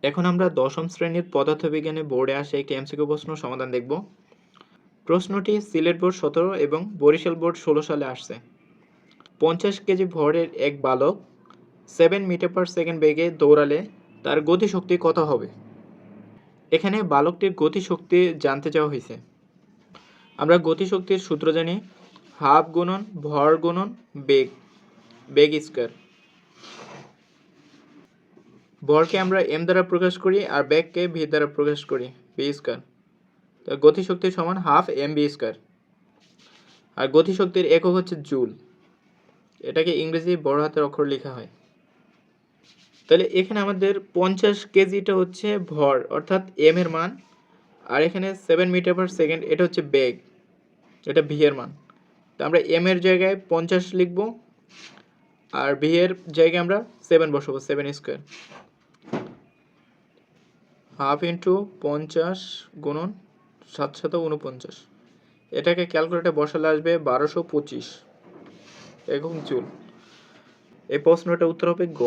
এখন আমরা দশম শ্রেণীর পদার্থবিজ্ঞানে বোর্ডে আসা একটি এমসিকিউ প্রশ্ন সমাধান দেখব। প্রশ্নটি সিলেট বোর্ড 17 এবং বরিশাল বোর্ড 16 সালে আসছে। 50 কেজি ভরের এক বালক 7 মিটার পার সেকেন্ড বেগে দৌড়ালে তার গতিশক্তি কত হবে? এখানে বালকটির গতিশক্তি জানতে চাওয়া হয়েছে। আমরা গতিশক্তির সূত্র জানি, হাফ গুণন ভর গুণন বেগ স্কয়ার। ভরকে আমরা এম দ্বারা প্রকাশ করি আর বেগকে ভি দ্বারা প্রকাশ করি, ভি স্কয়ার। তো গতিশক্তি সমান হাফ এম বি স্কয়ার। আর গতিশক্তির একক হচ্ছে জুল। এটাকে ইংরেজি বড় হাতের অক্ষর লেখা হয়। তাহলে এখানে আমাদের 50 কেজিটা হচ্ছে ভর, অর্থাৎ এম এর মান, আর এখানে 7 মিটার পার সেকেন্ড এটা হচ্ছে বেগ, এটা ভি এর মান। তো আমরা এম এর জায়গায় 50 লিখব আর ভি এর জায়গায় আমরা 7 বসাবো, 7 স্কয়ার। হাফ ইন্টু 50 গুণন 7 7 49। এটাকে ক্যালকুলেটরে বসালে আসবে 1225 একক জুল। এই প্রশ্নটার উত্তর হবে গ।